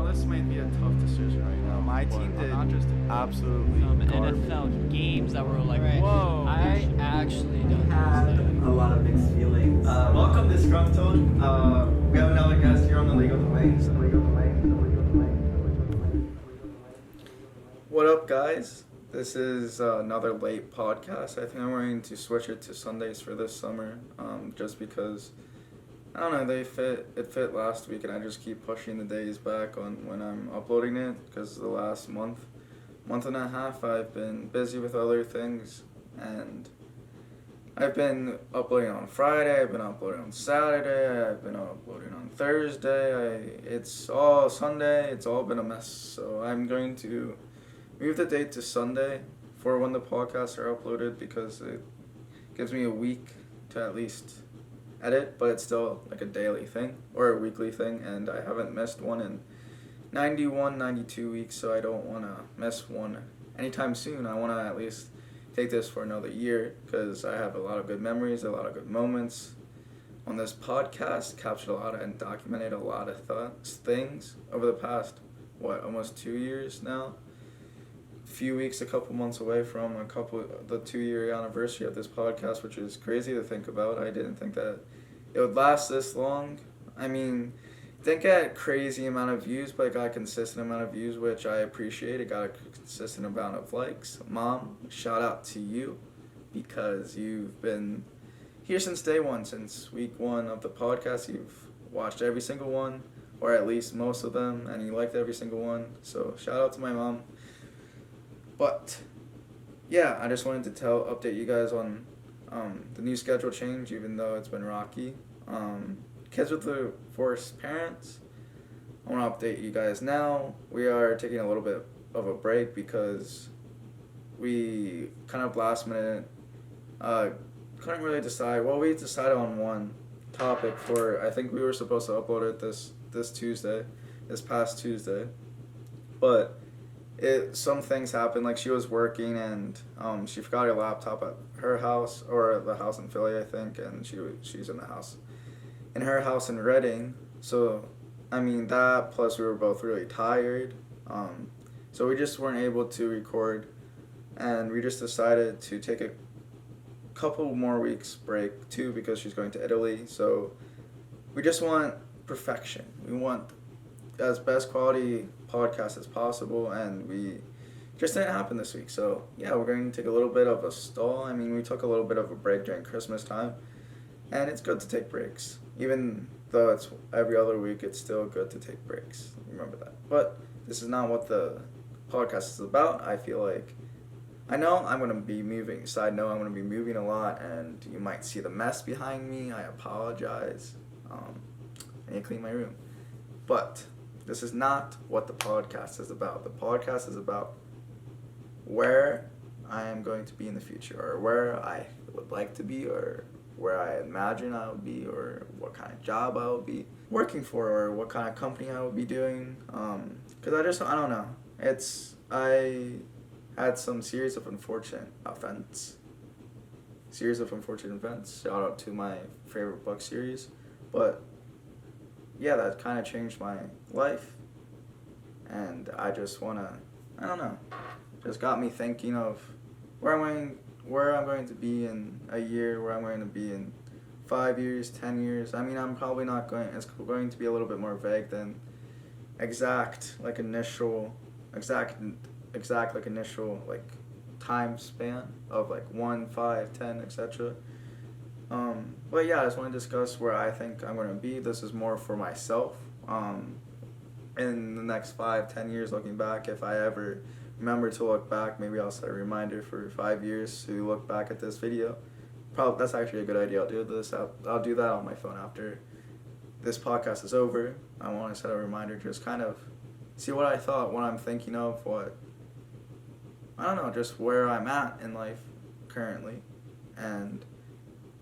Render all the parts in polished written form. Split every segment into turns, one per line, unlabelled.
this might be a tough decision right now.
My
but
team
I'm
did
not just
absolutely
Some
garbage.
NFL games that were like,
Right.
whoa.
I actually don't
Had
understand.
a lot of mixed feelings. Welcome, Disgruntled. We have another guest here on the Legal Domains. What up, guys? This is another late podcast. I think I'm going to switch it to Sundays for this summer, just because I don't know, it fit last week, and I just keep pushing the days back on when I'm uploading it, because the last month and a half I've been busy with other things, and I've been uploading on Friday, I've been uploading on Saturday, I've been uploading on Thursday, it's all Sunday, it's all been a mess, so I'm going to move the date to Sunday for when the podcasts are uploaded, because it gives me a week to at least edit, but it's still like a daily thing or a weekly thing, and I haven't missed one in 92 weeks, so I don't want to miss one anytime soon. I want to at least take this for another year, because I have a lot of good memories, a lot of good moments on this podcast, captured a lot of and documented a lot of things over the past, almost 2 years now. A couple months away from the 2-year anniversary of this podcast, which is crazy to think about. I didn't think that it would last this long. I mean, it didn't get a crazy amount of views, but it got a consistent amount of views, which I appreciate. It got a consistent amount of likes. Mom, shout out to you, because you've been here since day one, since week one of the podcast. You've watched every single one, or at least most of them, and you liked every single one. So shout out to my mom. But yeah, I just wanted to update you guys on the new schedule change, even though it's been rocky. Kids with divorced parents, I want to update you guys now. We are taking a little bit of a break because we kind of last minute couldn't really decide. Well, we decided on one topic for, I think we were supposed to upload it this past Tuesday, but some things happened, like she was working and she forgot her laptop at her house, or the house in Philly, I think, and she's in her house in Reading. So I mean, that plus we were both really tired, so we just weren't able to record, and we just decided to take a couple more weeks break too, because she's going to Italy. So we just want perfection. We want as best quality podcast as possible, and we just didn't happen this week. So yeah, we're going to take a little bit of a stall. I mean, we took a little bit of a break during Christmas time, and it's good to take breaks. Even though it's every other week, it's still good to take breaks. Remember that. But this is not what the podcast is about. I feel like, I know I'm going to be moving. Side note, I'm going to be moving a lot, and you might see the mess behind me. I apologize. I need to clean my room. But this is not what the podcast is about. The podcast is about where I am going to be in the future, or where I would like to be, or where I imagine I would be, or what kind of job I would be working for, or what kind of company I would be doing. Because I don't know. I had some series of unfortunate events. Shout out to my favorite book series. But yeah, that kind of changed my life, and I just got me thinking of where I'm going to be in a year, where I'm going to be in 5 years, 10 years. I mean, I'm probably not going, it's going to be a little bit more vague than exact initial time span of 1, 5, 10, etc. But yeah, I just want to discuss where I think I'm going to be. This is more for myself. In the next 5, 10 years, looking back, if I ever remember to look back, maybe I'll set a reminder for 5 years to look back at this video. Probably that's actually a good idea. I'll do that on my phone after this podcast is over. I want to set a reminder, just kind of see what I thought, what I'm thinking of, just where I'm at in life currently. And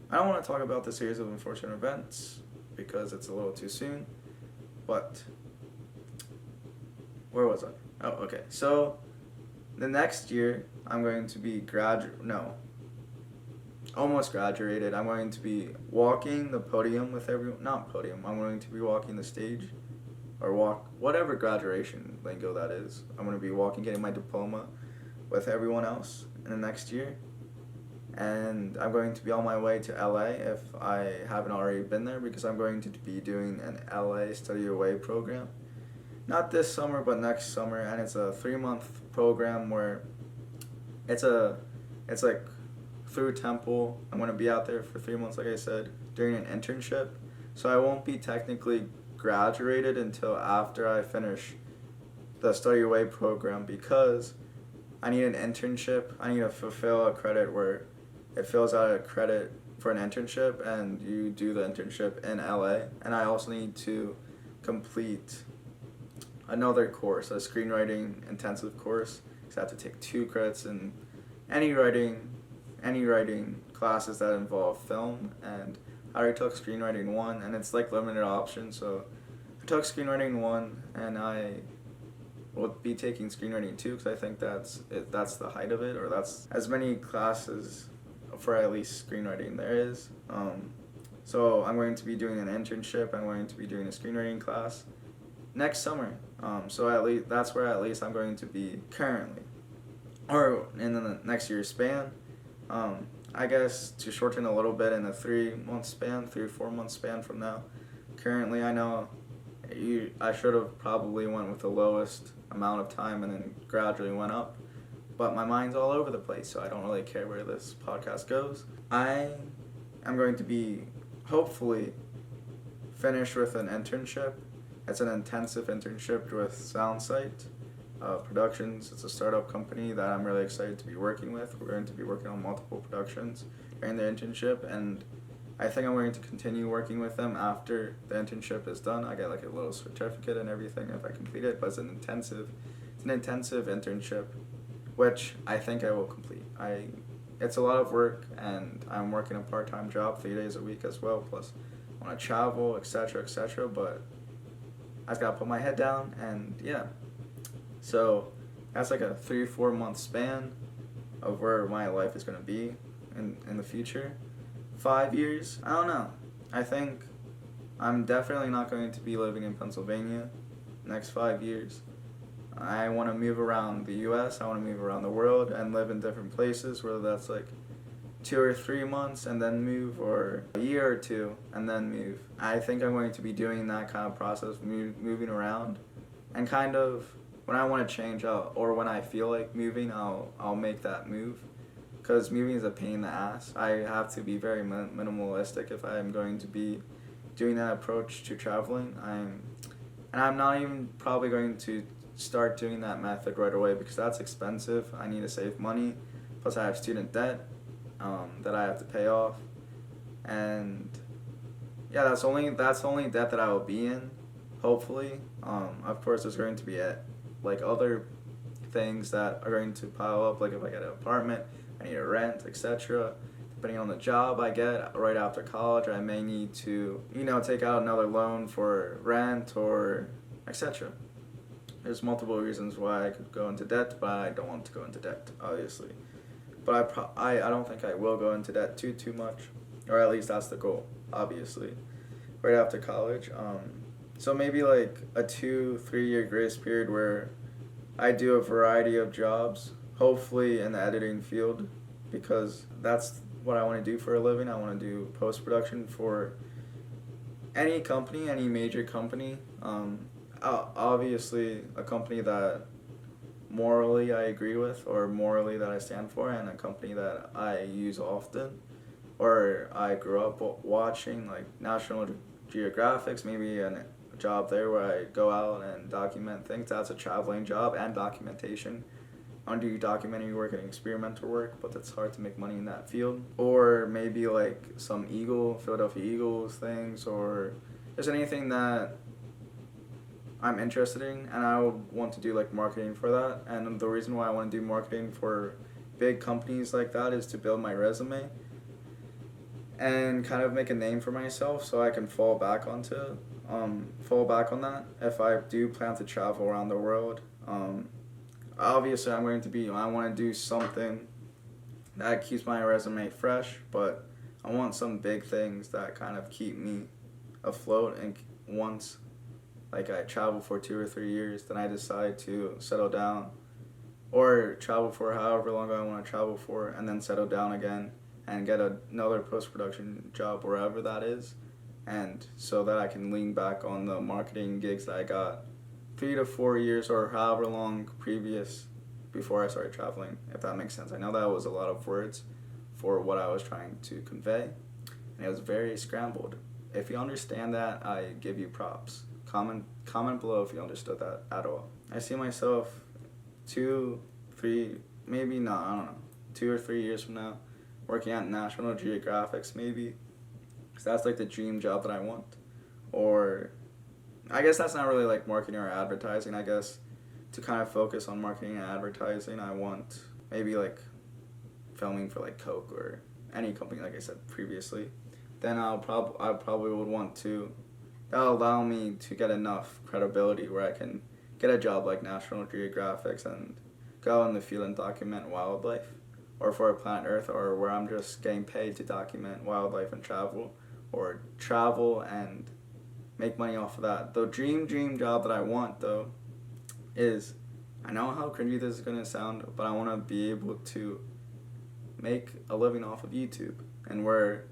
I don't want to talk about the series of unfortunate events because it's a little too soon, but where was I? Oh, okay. So the next year I'm going to be almost graduated. I'm going to be walking the podium with everyone. Not podium. I'm going to be walking the stage or walk, whatever graduation lingo that is. I'm going to be walking, getting my diploma with everyone else in the next year. And I'm going to be on my way to LA if I haven't already been there, because I'm going to be doing an LA study away program. Not this summer, but next summer, and it's a 3-month program where it's like through Temple. I'm going to be out there for 3 months, like I said, during an internship. So I won't be technically graduated until after I finish the study away program, because I need an internship. I need to fulfill a credit where it fills out a credit for an internship, and you do the internship in LA. And I also need to complete another course, a screenwriting intensive course, because I have to take 2 credits in any writing classes that involve film. And I already took screenwriting 1, and it's like limited option, so I took screenwriting 1, and I will be taking screenwriting 2, because I think that's the height of it, or that's as many classes for at least screenwriting there is. So I'm going to be doing an internship. I'm going to be doing a screenwriting class next summer. So at least that's where at least I'm going to be currently, or in the next year's span. I guess to shorten a little bit, in a 3-month span, 3 or 4 month span from now. Currently, I know I should have probably went with the lowest amount of time and then gradually went up, but my mind's all over the place, so I don't really care where this podcast goes. I am going to be hopefully finished with an internship. It's an intensive internship with Soundsight Productions. It's a startup company that I'm really excited to be working with. We're going to be working on multiple productions during the internship, and I think I'm going to continue working with them after the internship is done. I get like a little certificate and everything if I complete it, but it's an intensive internship, which I think I will complete. It's a lot of work, and I'm working a part-time job 3 days a week as well, plus I want to travel, etc., but I just gotta put my head down, and yeah. So that's like a 3 or 4 month span of where my life is gonna be in the future. 5 years, I don't know. I think I'm definitely not going to be living in Pennsylvania next 5 years. I want to move around the U.S., I want to move around the world and live in different places, whether that's like 2 or 3 months and then move, or a year or 2 and then move. I think I'm going to be doing that kind of process, moving around, and kind of when I want to change out, or when I feel like moving, I'll make that move, because moving is a pain in the ass. I have to be very minimalistic if I'm going to be doing that approach to traveling. I'm not even probably going to start doing that method right away, because that's expensive. I need to save money, plus I have student debt that I have to pay off, and yeah, that's only debt that I will be in, hopefully. Of course, there's going to be like other things that are going to pile up, like if I get an apartment, I need a rent, etc. Depending on the job I get right after college, I may need to, take out another loan for rent, or etc. There's multiple reasons why I could go into debt, but I don't want to go into debt, obviously. But I don't think I will go into debt too much, or at least that's the goal, obviously, right after college. So maybe like a 2-3 year grace period where I do a variety of jobs, hopefully in the editing field, because that's what I want to do for a living. I want to do post-production for any company, any major company. Obviously a company that morally I agree with, or morally that I stand for, and a company that I use often, or I grew up watching, like National Geographics, maybe a job there where I go out and document things. That's a traveling job and documentation. I want to do documentary work and experimental work, but it's hard to make money in that field. Or maybe like some Philadelphia Eagles things, or just anything that I'm interested in, and I would want to do like marketing for that. And the reason why I want to do marketing for big companies like that is to build my resume and kind of make a name for myself, so I can fall back on that if I do plan to travel around the world. Obviously I want to do something that keeps my resume fresh, but I want some big things that kind of keep me afloat, and once like I travel for 2 or 3 years, then I decide to settle down, or travel for however long I want to travel for, and then settle down again and get another post-production job wherever that is, and so that I can lean back on the marketing gigs that I got 3 to 4 years or however long previous before I started traveling, if that makes sense. I know that was a lot of words for what I was trying to convey, and it was very scrambled. If you understand that, I give you props. Comment below if you understood that at all. I see myself 2, 3, maybe not, I don't know, 2 or 3 years from now, working at National Geographic maybe, because that's like the dream job that I want. Or I guess that's not really like marketing or advertising. I guess to kind of focus on marketing and advertising, I want maybe like filming for like Coke or any company, like I said previously. Then I probably would want to, that'll allow me to get enough credibility where I can get a job like National Geographic and go in the field and document wildlife, or for Planet Earth, or where I'm just getting paid to document wildlife and travel, or travel and make money off of that. The dream job that I want, though, is, I know how cringy this is going to sound, but I want to be able to make a living off of YouTube, and where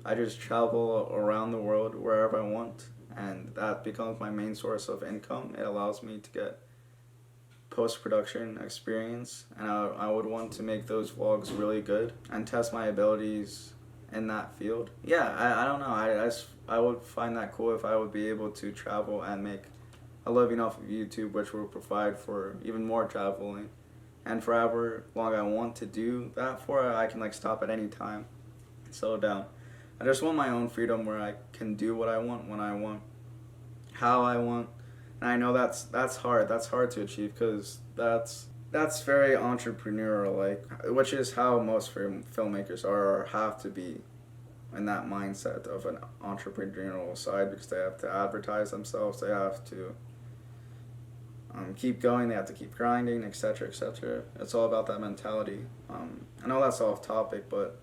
I just travel around the world wherever I want, and that becomes my main source of income. It allows me to get post-production experience, and I would want to make those vlogs really good and test my abilities in that field. Yeah, I don't know. I would find that cool if I would be able to travel and make a living off of YouTube, which will provide for even more traveling. And for however long I want to do that for, I can like stop at any time and settle down. I just want my own freedom where I can do what I want, when I want, how I want. And I know that's hard. That's hard to achieve, because that's very entrepreneurial-like, which is how most filmmakers are or have to be, in that mindset of an entrepreneurial side, because they have to advertise themselves, they have to keep going, they have to keep grinding, etc., etc. It's all about that mentality. I know that's off topic, but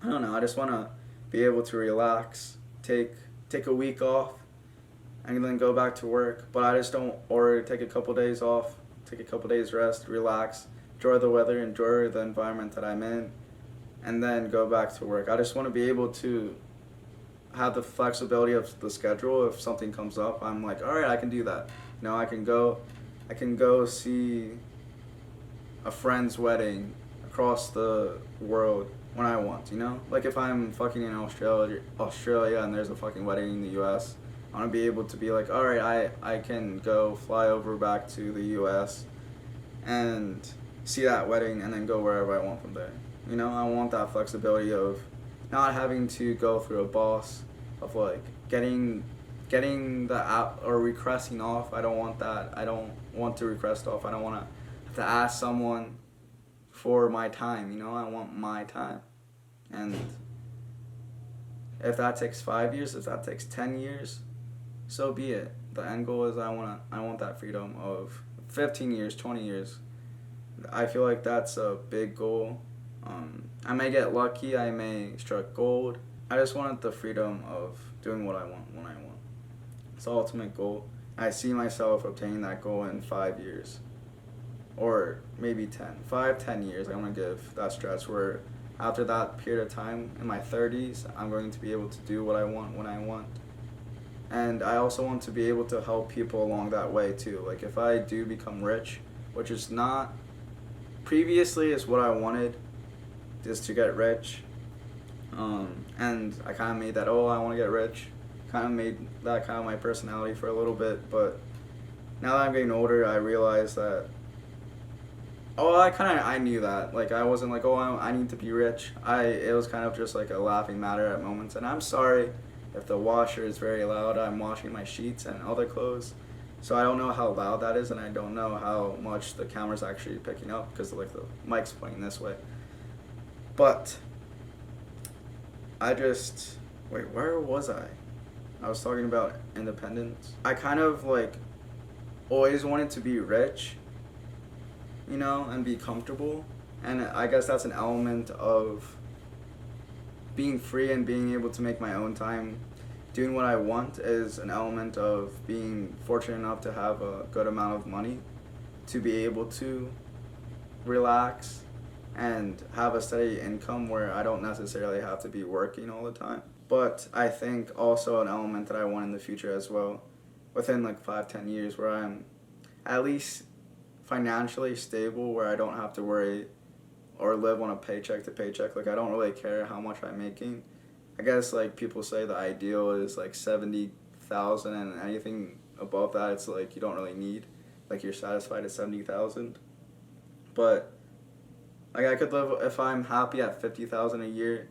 I don't know. I just want to be able to relax, take a week off, and then go back to work. But I just don't, or take a couple days off, take a couple days rest, relax, enjoy the weather, enjoy the environment that I'm in, and then go back to work. I just want to be able to have the flexibility of the schedule. If something comes up, I'm like, all right, I can do that. You know, I can go see a friend's wedding across the world when I want, you know? Like if I'm fucking in Australia and there's a fucking wedding in the US, I want to be able to be like, all right, I can go fly over back to the US and see that wedding and then go wherever I want from there. You know, I want that flexibility of not having to go through a boss, of like getting the app or requesting off. I don't want that. I don't want to request off. I don't want to have to ask someone for my time, you know? I want my time. And if that takes 5 years, if that takes 10 years, so be it. The end goal is I want that freedom of 15 years, 20 years. I feel like that's a big goal. I may get lucky, I may strike gold. I just wanted the freedom of doing what I want when I want. It's the ultimate goal. I see myself obtaining that goal in 5 years. Or maybe 10. 10 years, I'm going to give that stretch where after that period of time, in my 30s, I'm going to be able to do what I want when I want. And I also want to be able to help people along that way too. Like if I do become rich, which is not, previously is what I wanted, is to get rich. And I kind of made that, I want to get rich. Kind of made that kind of my personality for a little bit. But now that I'm getting older, I realize that, I knew that. Like, I wasn't like, I need to be rich. It was kind of just like a laughing matter at moments. And I'm sorry if the washer is very loud. I'm washing my sheets and other clothes. So I don't know how loud that is, and I don't know how much the camera's actually picking up because like the mic's pointing this way. But wait, where was I? I was talking about independence. I kind of like always wanted to be rich, you know, and be comfortable. And I guess that's an element of being free and being able to make my own time, doing what I want is an element of being fortunate enough to have a good amount of money to be able to relax and have a steady income where I don't necessarily have to be working all the time. But I think also an element that I want in the future as well, within like 5-10 years, where I'm at least financially stable, where I don't have to worry or live on a paycheck to paycheck. Like, I don't really care how much I'm making. I guess like people say the ideal is like 70,000, and anything above that, it's like you don't really need. Like, you're satisfied at 70,000. But like, I could live if I'm happy at 50,000 a year,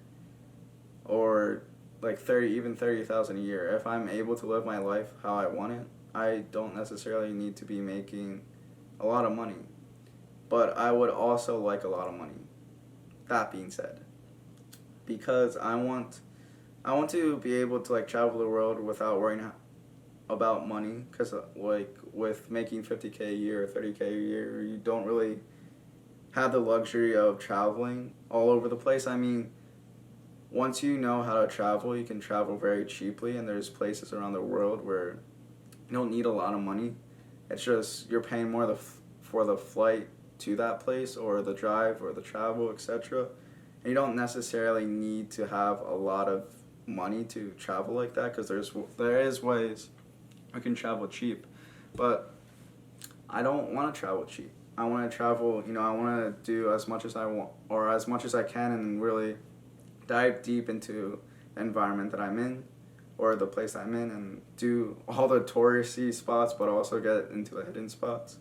or like 30,000 a year. If I'm able to live my life how I want it, I don't necessarily need to be making a lot of money. But I would also like a lot of money. That being said, because I want to be able to like travel the world without worrying about money, because like with making 50K a year or 30K a year, you don't really have the luxury of traveling all over the place. I mean, once you know how to travel, you can travel very cheaply, and there's places around the world where you don't need a lot of money. It's just you're paying more for the flight to that place, or the drive, or the travel, etc. And you don't necessarily need to have a lot of money to travel like that, because there is ways I can travel cheap. But I don't want to travel cheap. I want to travel, I want to do as much as I want, or as much as I can, and really dive deep into the environment that I'm in, or the place I'm in, and do all the touristy spots, but also get into the hidden spots.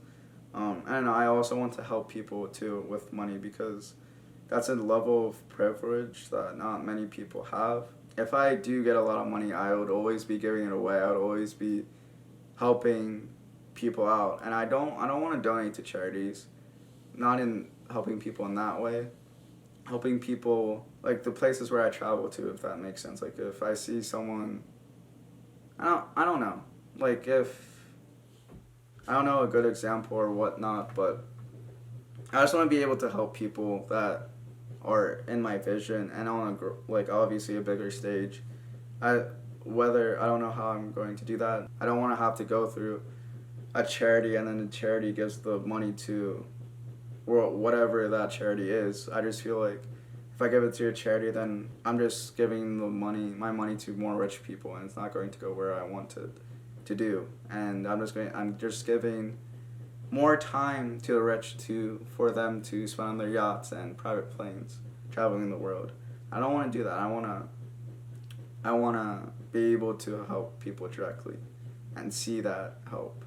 And I also want to help people too with money, because that's a level of privilege that not many people have. If I do get a lot of money, I would always be giving it away. I would always be helping people out, and I don't want to donate to charities, not in helping people in that way. Helping people, like the places where I travel to, if that makes sense. Like, if I see someone, I don't know, like if, I don't know a good example or whatnot, but I just want to be able to help people that are in my vision, and on like obviously a bigger stage. I don't know how I'm going to do that. I don't want to have to go through a charity, and then the charity gives the money to whatever that charity is. I just feel like if I give it to a charity, then I'm just giving my money to more rich people, and it's not going to go where I want it to do. And I'm just giving more time to the rich for them to spend on their yachts and private planes traveling the world. I don't want to do that. I want to be able to help people directly and see that help,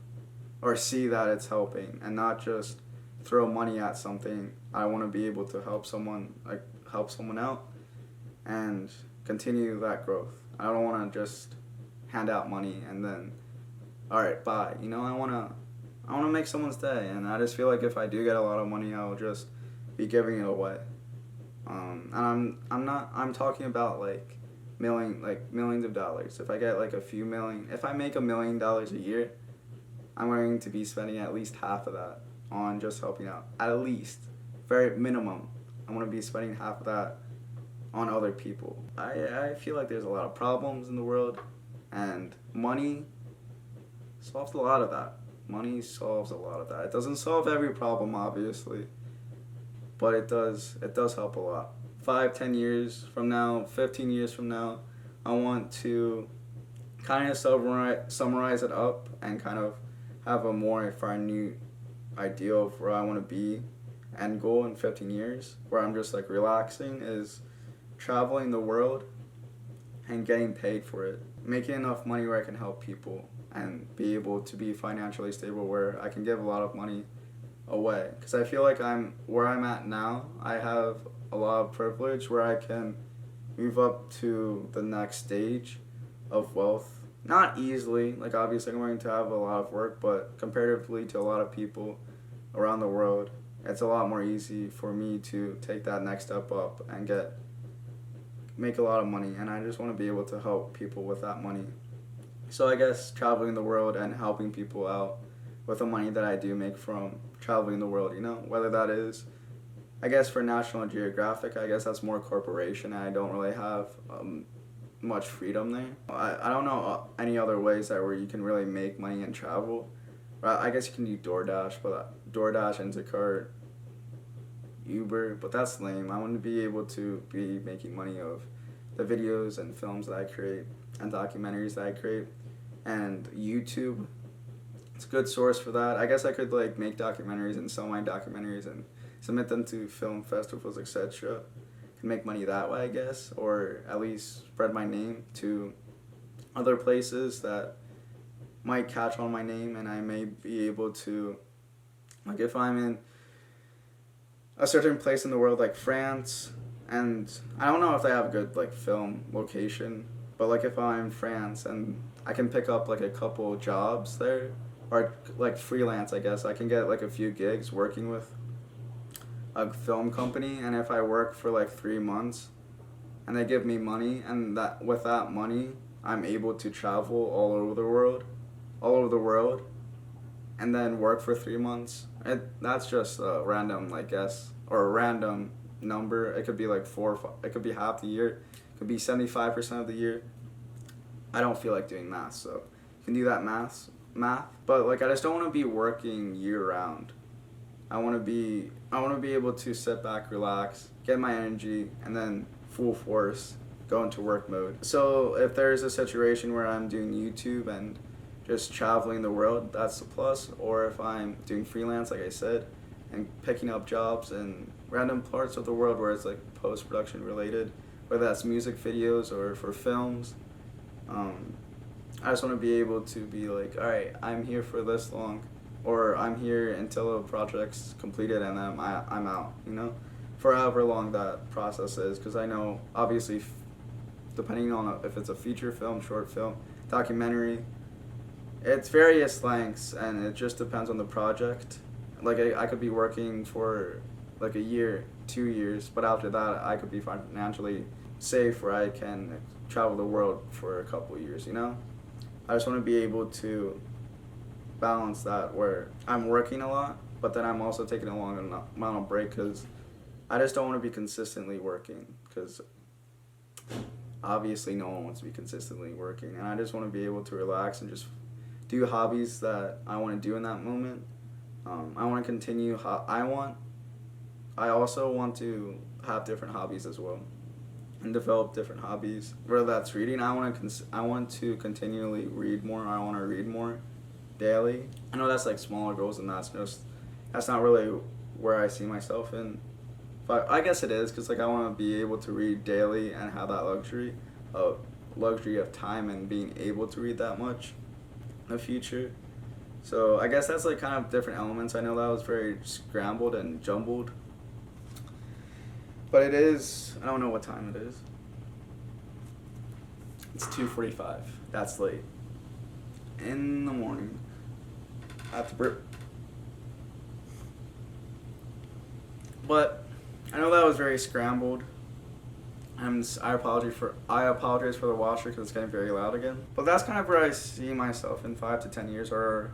or see that it's helping, and not just throw money at something. I want to be able to help someone out and continue that growth. I don't want to just hand out money and then, all right, bye. I want to make someone's day, and I just feel like if I do get a lot of money, I'll just be giving it away. And I'm talking about like millions of dollars. If I get like if I make $1 million a year, I'm going to be spending at least half of that on just helping out. At least, very minimum, I want to be spending half of that on other people. I feel like there's a lot of problems in the world, and money solves a lot of that. Money solves a lot of that. It doesn't solve every problem, obviously, but it does help a lot. 5-10 years from now, 15 years from now, I want to kind of summarize it up and kind of have a more minute idea of where I want to be, end goal in 15 years, where I'm just like relaxing, is traveling the world and getting paid for it, making enough money where I can help people, and be able to be financially stable where I can give a lot of money away. Because I feel like where I'm at now, I have a lot of privilege where I can move up to the next stage of wealth. Not easily, like obviously I'm going to have a lot of work, but comparatively to a lot of people around the world, it's a lot more easy for me to take that next step up and make a lot of money, and I just want to be able to help people with that money. So I guess traveling the world and helping people out with the money that I do make from traveling the world, whether that is, I guess for National Geographic, I guess that's more corporation, and I don't really have much freedom there. I don't know any other ways that where you can really make money and travel. I guess you can do DoorDash, but DoorDash, Instacart, Uber, but that's lame. I want to be able to be making money of the videos and films that I create and documentaries that I create, and YouTube. It's a good source for that. I guess I could like make documentaries and sell my documentaries and submit them to film festivals, etc. Can make money that way, I guess, or at least spread my name to other places that might catch on my name, and I may be able to, like if I'm in a certain place in the world like France, and I don't know if they have a good like film location, but like if I'm in France and I can pick up like a couple jobs there, or like freelance, I guess I can get like a few gigs working with a film company, and if I work for like 3 months and they give me money, and that with that money I'm able to travel all over the world and then work for 3 months. That's just a random, I guess, or a random number. It could be like it could be half the year, it could be 75% of the year. I don't feel like doing math, so you can do that math, but like I just don't want to be working year round. I want to be able to sit back, relax, get my energy, and then full force go into work mode. So if there's a situation where I'm doing YouTube and just traveling the world, that's a plus. Or if I'm doing freelance, like I said, and picking up jobs in random parts of the world where it's like post-production related, whether that's music videos or for films, I just want to be able to be like, all right, I'm here for this long, or I'm here until a project's completed and then I'm out, for however long that process is. Because I know, obviously, depending on if it's a feature film, short film, documentary, it's various lengths, and it just depends on the project. Like I could be working for like a year, 2 years, but after that I could be financially safe where I can travel the world for a couple of years, I just want to be able to balance that where I'm working a lot, but then I'm also taking a long amount of break, because I just don't want to be consistently working, because obviously no one wants to be consistently working, and I just want to be able to relax and just do hobbies that I want to do in that moment. I want to continue. I also want to have different hobbies as well, and develop different hobbies. Whether that's reading, I want to continually read more. I want to read more daily. I know that's like smaller goals, and that's not really where I see myself in. But I guess it is, because like I want to be able to read daily and have that luxury of time and being able to read that much in the future. So I guess that's like kind of different elements. I know that was very scrambled and jumbled, but it is. I don't know what time it is. It's 2:45. That's late in the morning. I have to burp. But I know that was very scrambled. I apologize for the washer because it's getting very loud again. But that's kind of where I see myself in 5 to 10 years, or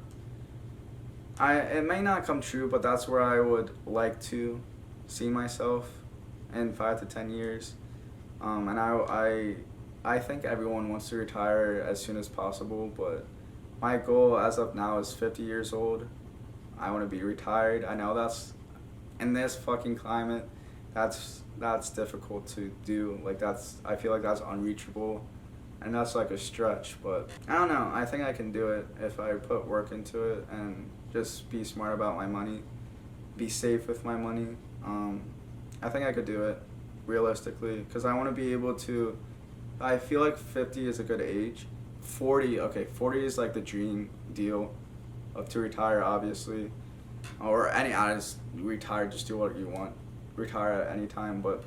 it may not come true, but that's where I would like to see myself in 5 to 10 years. And I think everyone wants to retire as soon as possible, but my goal as of now is 50 years old. I want to be retired. I know that's, in this fucking climate, that's difficult to do. Like I feel like that's unreachable, and that's like a stretch, but I don't know. I think I can do it if I put work into it and just be smart about my money, be safe with my money. I think I could do it realistically, because I want to be able to. I feel like 50 is a good age. 40 is like the dream deal to retire, obviously, or I just retire, just do what you want, retire at any time. But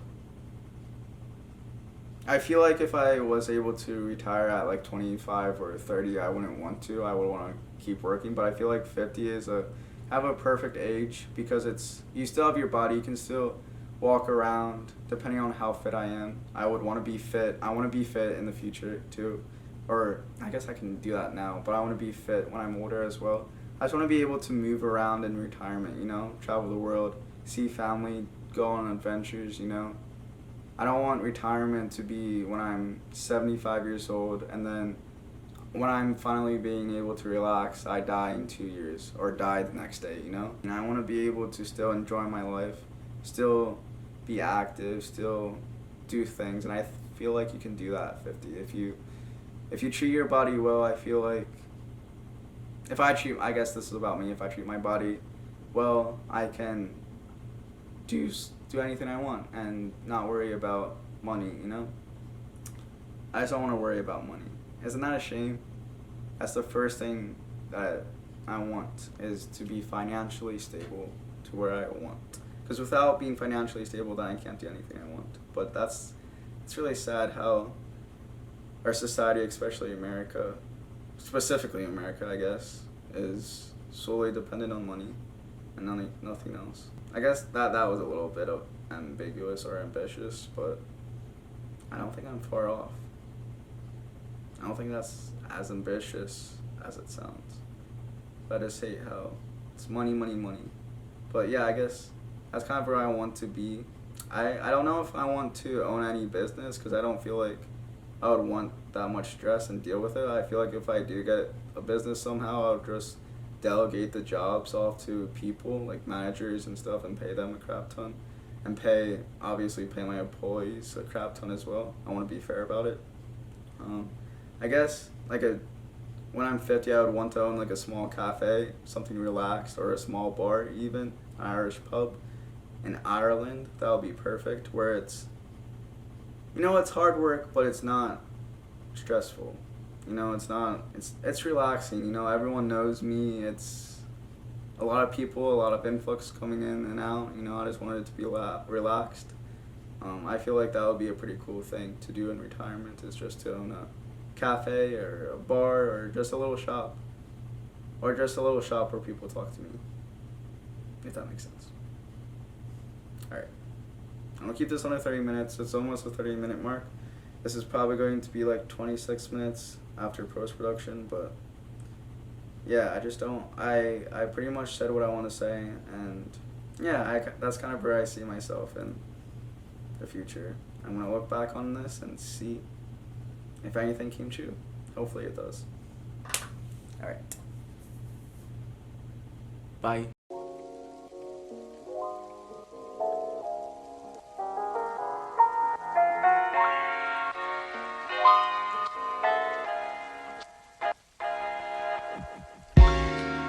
I feel like if I was able to retire at like 25 or 30, I wouldn't want to. I would want to keep working, but I feel like 50 is a perfect age, because you still have your body, you can still walk around, depending on how fit I am. I would want to be fit. I want to be fit in the future too, or I guess I can do that now, but I want to be fit when I'm older as well. I just want to be able to move around in retirement, travel the world, see family, go on adventures, I don't want retirement to be when I'm 75 years old and then when I'm finally being able to relax, I die in 2 years or die the next day, you know? And I want to be able to still enjoy my life, still be active, still do things, and I feel like you can do that at 50. If you treat your body well, I feel like I guess this is about me, if I treat my body well, I can do anything I want and not worry about money, you know? I just don't want to worry about money. Isn't that a shame? That's the first thing that I want, is to be financially stable to where I want. Because without being financially stable, then I can't do anything I want. But it's really sad how our society, especially America, specifically America, I guess, is solely dependent on money and nothing else. I guess that was a little bit of ambiguous or ambitious, but I don't think I'm far off. I don't think that's as ambitious as it sounds. But I just hate how it's money, money, money. But yeah, I guess that's kind of where I want to be. I don't know if I want to own any business because I don't feel like I would want that much stress and deal with it. I feel like if I do get a business somehow, I would just delegate the jobs off to people like managers and stuff and pay them a crap ton. And obviously pay my employees a crap ton as well. I want to be fair about it. I guess when I'm 50, I would want to own like a small cafe, something relaxed, or a small bar, even an Irish pub in Ireland. That would be perfect, where it's hard work, but it's not stressful. It's relaxing. Everyone knows me. It's a lot of people, a lot of influx coming in and out. I just wanted it to be relaxed. I feel like that would be a pretty cool thing to do in retirement, is just to own a cafe or a bar or just a little shop. Or just a little shop where people talk to me, if that makes sense. Alright. I'm going to keep this under 30 minutes. It's almost a 30-minute mark. This is probably going to be like 26 minutes after post-production, but yeah, I pretty much said what I want to say, and yeah, that's kind of where I see myself in the future. I'm going to look back on this and see if anything came true. Hopefully it does. Alright. Bye.